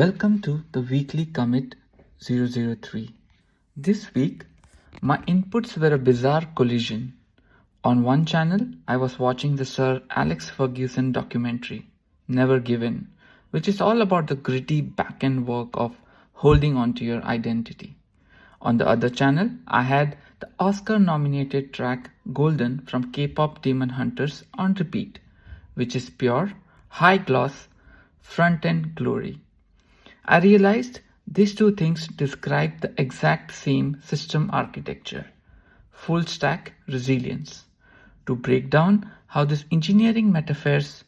Welcome to the weekly commit 003. This week, my inputs were a bizarre collision. On one channel, I was watching the Sir Alex Ferguson documentary, Never Given, which is all about the gritty back-end work of holding onto your identity. On the other channel, I had the Oscar-nominated track Golden from K-pop Demon Hunters on repeat, which is pure, high-gloss, front-end glory. I realized these two things describe the exact same system architecture, full stack resilience. To break down how these engineering metaphors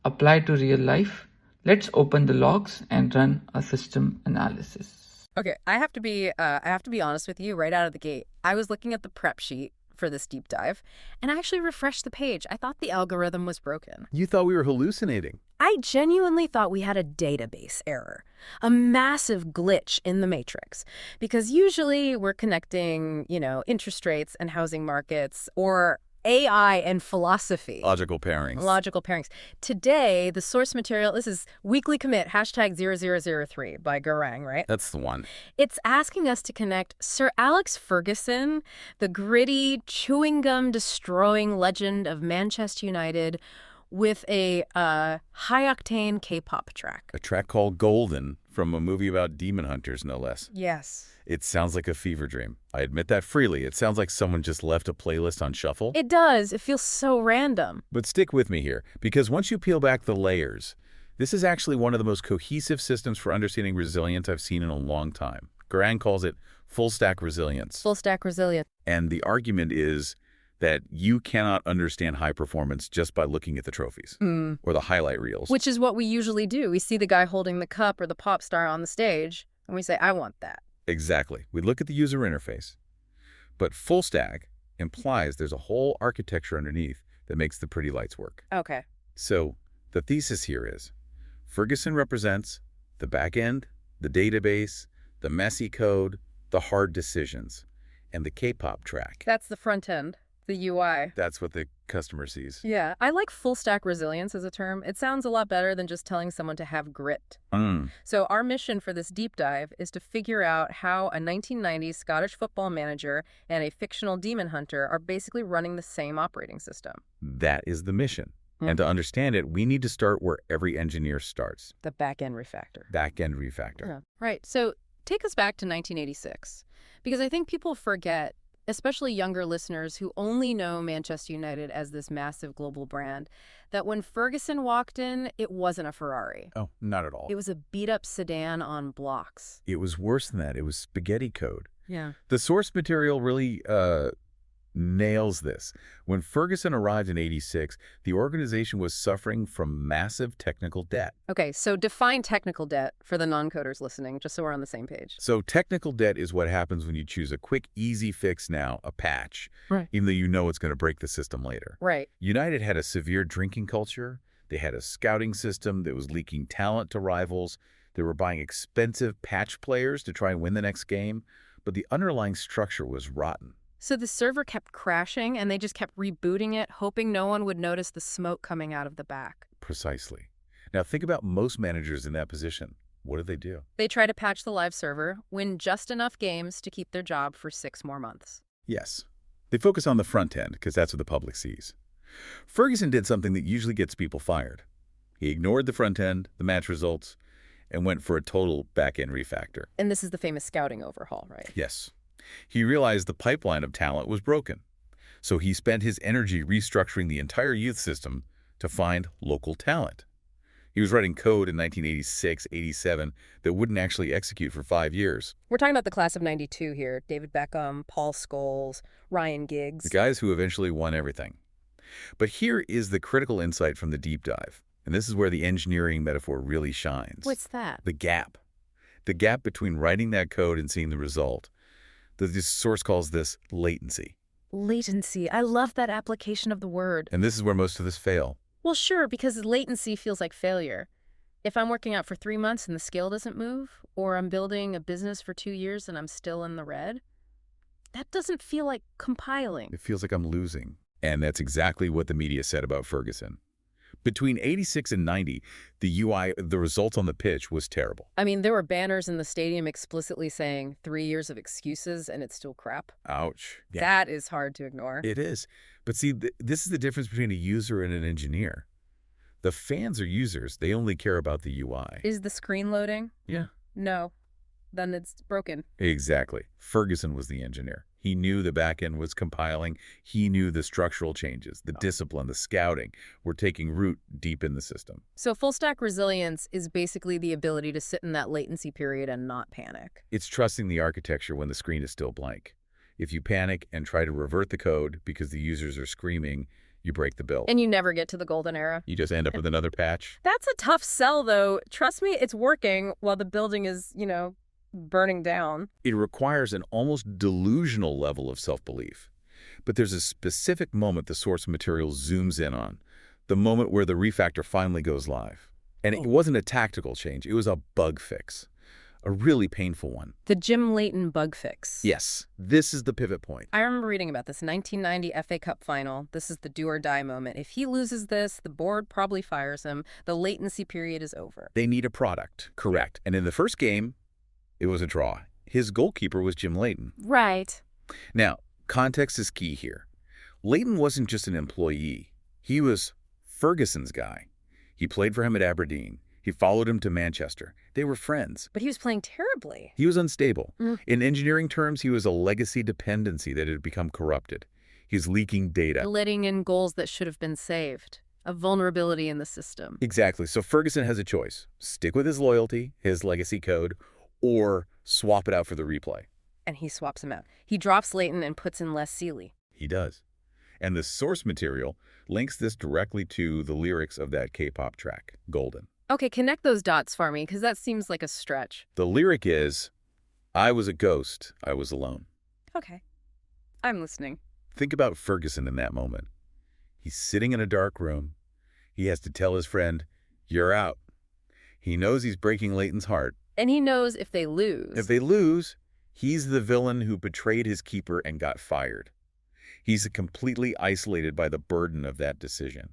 apply to real life, let's open the logs and run a system analysis. Okay, I have to be honest with you right out of the gate. I was looking at the prep sheet for this deep dive, and I actually refreshed the page. I thought the algorithm was broken. You thought we were hallucinating. I genuinely thought we had a database error, a massive glitch in the matrix, because usually we're connecting, interest rates and housing markets or AI and philosophy. Logical pairings. Today, the source material, this is weekly commit, #0003 by Gaurang, right? That's the one. It's asking us to connect Sir Alex Ferguson, the gritty, chewing gum destroying legend of Manchester United, with a high-octane K-pop track. A track called Golden from a movie about demon hunters, no less. Yes. It sounds like a fever dream. I admit that freely. It sounds like someone just left a playlist on shuffle. It does. It feels so random. But stick with me here, because once you peel back the layers, this is actually one of the most cohesive systems for understanding resilience I've seen in a long time. Gaurang calls it full-stack resilience. Full-stack resilience. And the argument is that you cannot understand high performance just by looking at the trophies or the highlight reels. Which is what we usually do. We see the guy holding the cup or the pop star on the stage, and we say, I want that. Exactly. We look at the user interface. But full stack implies there's a whole architecture underneath that makes the pretty lights work. Okay. So the thesis here is Ferguson represents the back end, the database, the messy code, the hard decisions, and the K-pop track. That's the front end. The UI. That's what the customer sees. Yeah, I like full stack resilience as a term. It sounds a lot better than just telling someone to have grit. So our mission for this deep dive is to figure out how a 1990s Scottish football manager and a fictional demon hunter are basically running the same operating system. That is the mission. And to understand it, we need to start where every engineer starts. The backend refactor. Backend refactor. Yeah. Right. So take us back to 1986, because I think people forget, especially younger listeners who only know Manchester United as this massive global brand, that when Ferguson walked in, it wasn't a Ferrari. Oh, not at all. It was a beat-up sedan on blocks. It was worse than that. It was spaghetti code. Yeah. The source material really nails this. When Ferguson arrived in '86, the organization was suffering from massive technical debt. Okay, so define technical debt for the non-coders listening, just so we're on the same page. So technical debt is what happens when you choose a quick, easy fix now, a patch, right, even though you know it's going to break the system later. Right. United had a severe drinking culture. They had a scouting system that was leaking talent to rivals. They were buying expensive patch players to try and win the next game. But the underlying structure was rotten. So the server kept crashing, and they just kept rebooting it, hoping no one would notice the smoke coming out of the back. Precisely. Now think about most managers in that position. What do? They try to patch the live server, win just enough games to keep their job for 6 more months. Yes. They focus on the front end because that's what the public sees. Ferguson did something that usually gets people fired. He ignored the front end, the match results, and went for a total back-end refactor. And this is the famous scouting overhaul, right? Yes. He realized the pipeline of talent was broken. So he spent his energy restructuring the entire youth system to find local talent. He was writing code in 1986, 87 that wouldn't actually execute for 5 years. We're talking about the class of '92 here. David Beckham, Paul Scholes, Ryan Giggs. The guys who eventually won everything. But here is the critical insight from the deep dive. And this is where the engineering metaphor really shines. What's that? The gap. The gap between writing that code and seeing the result. This source calls this latency. Latency. I love that application of the word. And this is where most of us fail. Well, sure, because latency feels like failure. If I'm working out for 3 months and the scale doesn't move, or I'm building a business for 2 years and I'm still in the red, that doesn't feel like compiling. It feels like I'm losing. And that's exactly what the media said about Ferguson. Between 86 and 90, the UI, the results on the pitch was terrible. I mean, there were banners in the stadium explicitly saying 3 years of excuses and it's still crap. Ouch. Yeah, That is hard to ignore. it is. But see, this is the difference between a user and an engineer. The fans are users. They only care about the UI. Is the screen loading? Yeah. No. Then it's broken. Exactly. Ferguson was the engineer. He knew the backend was compiling. He knew the structural changes, the discipline, the scouting were taking root deep in the system. So full stack resilience is basically the ability to sit in that latency period and not panic. It's trusting the architecture when the screen is still blank. If you panic and try to revert the code because the users are screaming, you break the bill. And you never get to the golden era. You just end up with another patch. That's a tough sell, though. Trust me, it's working while the building is, burning down. It requires an almost delusional level of self-belief. But there's a specific moment the source material zooms in on, the moment where the refactor finally goes live. And it wasn't a tactical change, it was a bug fix. A really painful one. The Jim Leighton bug fix. Yes, this is the pivot point. I remember reading about this 1990 FA Cup final. This is the do or die moment. If he loses this, the board probably fires him. The latency period is over. They need a product, correct. And in the first game, it was a draw. His goalkeeper was Jim Leighton. Right. Now, context is key here. Leighton wasn't just an employee. He was Ferguson's guy. He played for him at Aberdeen. He followed him to Manchester. They were friends. But he was playing terribly. He was unstable. In engineering terms, he was a legacy dependency that had become corrupted. He's leaking data. Letting in goals that should have been saved. A vulnerability in the system. Exactly. So Ferguson has a choice. Stick with his loyalty, his legacy code, or swap it out for the replay. And he swaps him out. He drops Leighton and puts in Les Sealy. He does. And the source material links this directly to the lyrics of that K-pop track, Golden. Okay, connect those dots for me, because that seems like a stretch. The lyric is, I was a ghost, I was alone. Okay. I'm listening. Think about Ferguson in that moment. He's sitting in a dark room. He has to tell his friend, you're out. He knows he's breaking Leighton's heart. And he knows if they lose. If they lose, he's the villain who betrayed his keeper and got fired. He's completely isolated by the burden of that decision.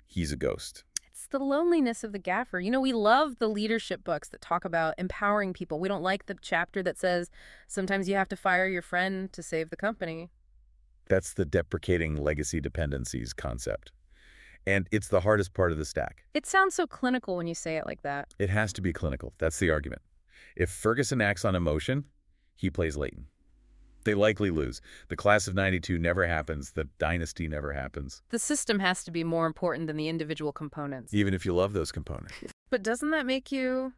He's a ghost. It's the loneliness of the gaffer. We love the leadership books that talk about empowering people. We don't like the chapter that says sometimes you have to fire your friend to save the company. That's the deprecating legacy dependencies concept. And it's the hardest part of the stack. It sounds so clinical when you say it like that. It has to be clinical. That's the argument. If Ferguson acts on emotion, he plays Leighton. They likely lose. The class of 92 never happens. The dynasty never happens. The system has to be more important than the individual components. Even if you love those components. But doesn't that make you,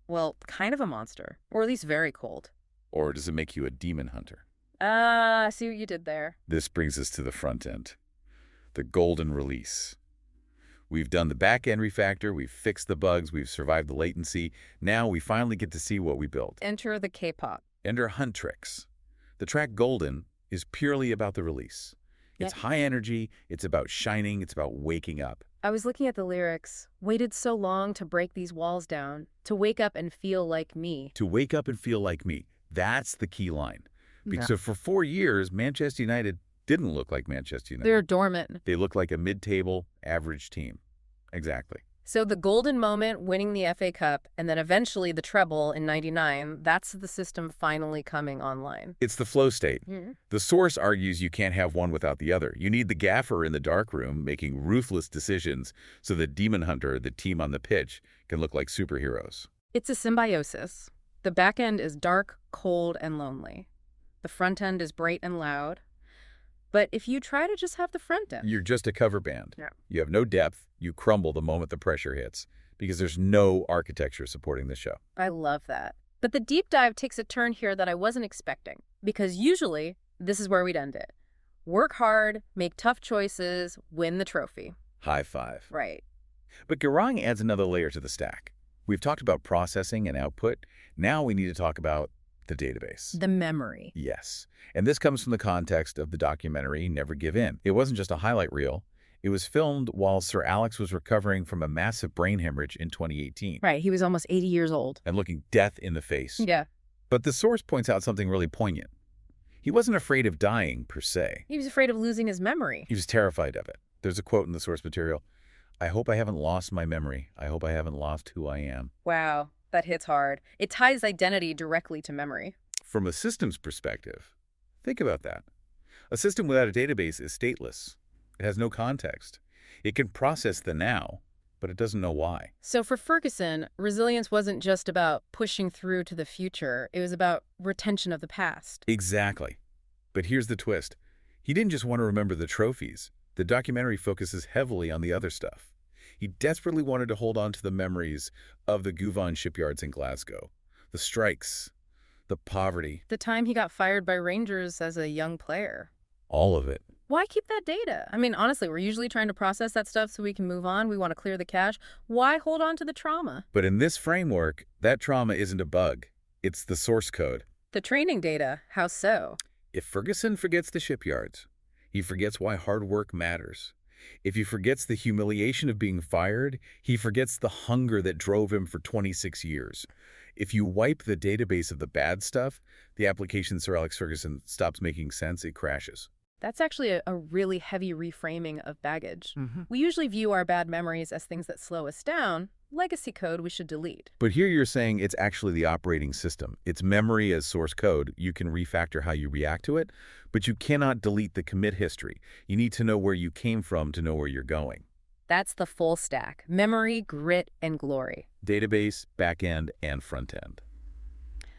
well, kind of a monster? Or at least very cold? Or does it make you a demon hunter? I see what you did there. This brings us to the front end. The golden release. We've done the back-end refactor, we've fixed the bugs, we've survived the latency. Now we finally get to see what we built. Enter the K-pop. Enter HUNTRIX. The track Golden is purely about the release. It's high energy, it's about shining, it's about waking up. I was looking at the lyrics. Waited so long to break these walls down, to wake up and feel like me. To wake up and feel like me. That's the key line. Because for 4 years, Manchester United didn't look like Manchester United. They're dormant. They look like a mid-table, average team. Exactly. So the golden moment, winning the FA Cup, and then eventually the treble in '99, that's the system finally coming online. It's the flow state. The source argues you can't have one without the other. You need the gaffer in the darkroom making ruthless decisions so the demon hunter, the team on the pitch, can look like superheroes. It's a symbiosis. The back end is dark, cold, and lonely. The front end is bright and loud. But if you try to just have the front end... You're just a cover band. You have no depth. You crumble the moment the pressure hits because there's no architecture supporting the show. I love that. But the deep dive takes a turn here that I wasn't expecting. Because usually, this is where we'd end it. Work hard, make tough choices, win the trophy. High five. Right. But Gaurang adds another layer to the stack. We've talked about processing and output. Now we need to talk about the database. The memory. Yes. And this comes from the context of the documentary Never Give In. It wasn't just a highlight reel. It was filmed while Sir Alex was recovering from a massive brain hemorrhage in 2018. Right. He was almost 80 years old. And looking death in the face. Yeah. But the source points out something really poignant. He wasn't afraid of dying, per se. He was afraid of losing his memory. He was terrified of it. There's a quote in the source material. I hope I haven't lost my memory. I hope I haven't lost who I am. Wow, that hits hard. It ties identity directly to memory. From a systems perspective, think about that. A system without a database is stateless. It has no context. It can process the now, but it doesn't know why. So for Ferguson, resilience wasn't just about pushing through to the future. It was about retention of the past. Exactly. But here's the twist. He didn't just want to remember the trophies. The documentary focuses heavily on the other stuff. He desperately wanted to hold on to the memories of the Govan shipyards in Glasgow, the strikes, the poverty. The time he got fired by Rangers as a young player. All of it. Why keep that data? I mean, honestly, we're usually trying to process that stuff so we can move on. We want to clear the cache. Why hold on to the trauma? But in this framework, that trauma isn't a bug. It's the source code. The training data, how so? If Ferguson forgets the shipyards, he forgets why hard work matters. If he forgets the humiliation of being fired, he forgets the hunger that drove him for 26 years. If you wipe the database of the bad stuff, the application Sir Alex Ferguson stops making sense, it crashes. That's actually a really heavy reframing of baggage. We usually view our bad memories as things that slow us down. Legacy code we should delete. But here you're saying it's actually the operating system. It's memory as source code. You can refactor how you react to it, but you cannot delete the commit history. You need to know where you came from to know where you're going. That's the full stack. Memory, grit, and glory. Database, backend, and frontend.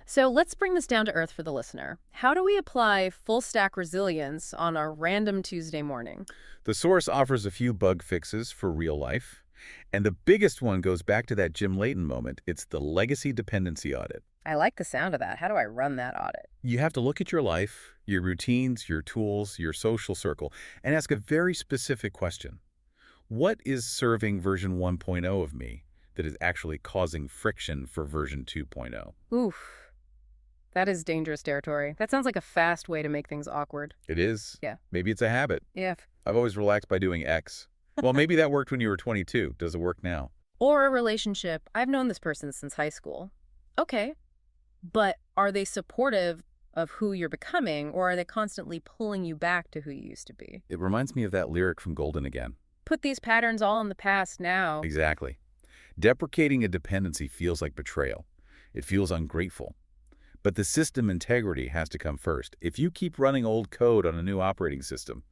So let's bring this down to earth for the listener. How do we apply full stack resilience on a random Tuesday morning? The source offers a few bug fixes for real life. And the biggest one goes back to that Jim Layton moment. It's the legacy dependency audit. I like the sound of that. How do I run that audit? You have to look at your life, your routines, your tools, your social circle, and ask a very specific question. What is serving version 1.0 of me that is actually causing friction for version 2.0? Oof. That is dangerous territory. That sounds like a fast way to make things awkward. It is. Yeah. Maybe it's a habit. Yeah. I've always relaxed by doing X. Well, maybe that worked when you were 22. Does it work now? Or a relationship. I've known this person since high school. Okay. But are they supportive of who you're becoming, or are they constantly pulling you back to who you used to be? It reminds me of that lyric from Golden again. Put these patterns all in the past now. Exactly. Deprecating a dependency feels like betrayal. It feels ungrateful. But the system integrity has to come first. If you keep running old code on a new operating system,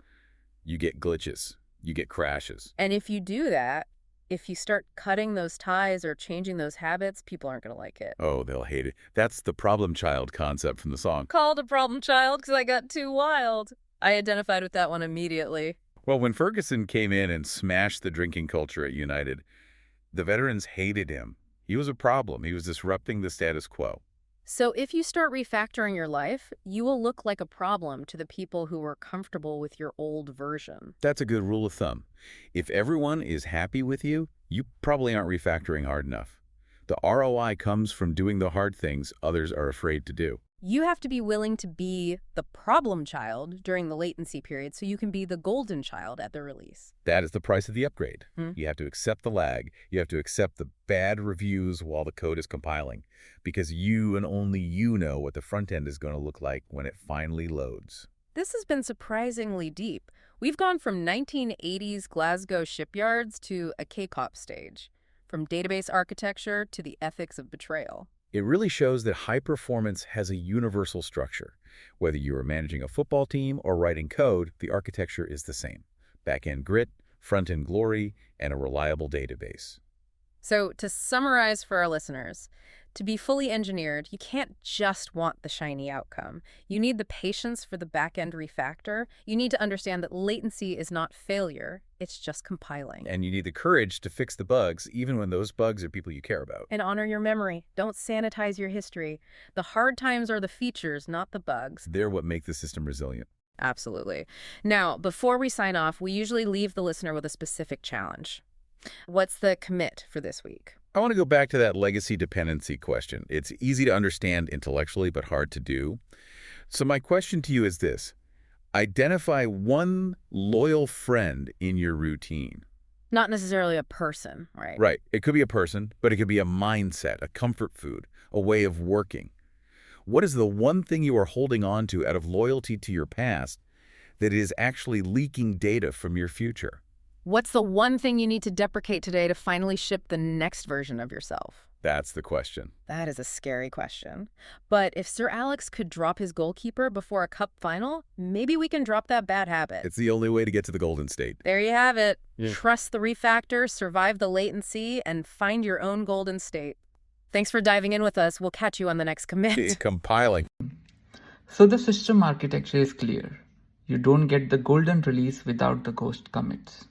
you get glitches, you get crashes. And if you do that, if you start cutting those ties or changing those habits, people aren't going to like it. Oh, they'll hate it. That's the problem child concept from the song. Called a problem child because I got too wild. I identified with that one immediately. Well, when Ferguson came in and smashed the drinking culture at United, the veterans hated him. He was a problem. He was disrupting the status quo. So if you start refactoring your life, you will look like a problem to the people who were comfortable with your old version. That's a good rule of thumb. If everyone is happy with you, you probably aren't refactoring hard enough. The ROI comes from doing the hard things others are afraid to do. You have to be willing to be the problem child during the latency period so you can be the golden child at the release. That is the price of the upgrade. You have to accept the lag. You have to accept the bad reviews while the code is compiling, because you and only you know what the front end is going to look like when it finally loads. This has been surprisingly deep. We've gone from 1980s Glasgow shipyards to a K-pop stage, from database architecture to the ethics of betrayal. It really shows that high performance has a universal structure. Whether you are managing a football team or writing code, the architecture is the same. Back-end grit, front-end glory, and a reliable database. So to summarize for our listeners, to be fully engineered, you can't just want the shiny outcome. You need the patience for the back-end refactor. You need to understand that latency is not failure. It's just compiling. And you need the courage to fix the bugs, even when those bugs are people you care about. And honor your memory. Don't sanitize your history. The hard times are the features, not the bugs. They're what make the system resilient. Absolutely. Now, before we sign off, we usually leave the listener with a specific challenge. What's the commit for this week? I want to go back to that legacy dependency question. It's easy to understand intellectually, but hard to do. So my question to you is this. Identify one loyal friend in your routine. Not necessarily a person, right? Right. It could be a person, but it could be a mindset, a comfort food, a way of working. What is the one thing you are holding on to out of loyalty to your past that is actually leaking data from your future? What's the one thing you need to deprecate today to finally ship the next version of yourself? That's the question. That is a scary question. But if Sir Alex could drop his goalkeeper before a cup final, maybe we can drop that bad habit. It's the only way to get to the golden state. There you have it. Yeah. Trust the refactor, survive the latency, and find your own golden state. Thanks for diving in with us. We'll catch you on the next commit. Compiling. So the system architecture is clear. You don't get the golden release without the ghost commits.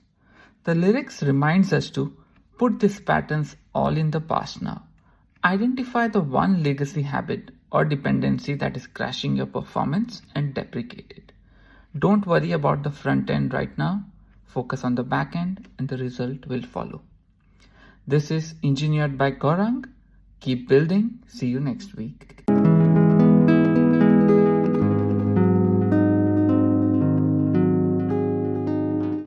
The lyrics reminds us to put these patterns all in the past now. Identify the one legacy habit or dependency that is crashing your performance and deprecate it. Don't worry about the front end right now. Focus on the back end and the result will follow. This is engineered by Gaurang. Keep building. See you next week.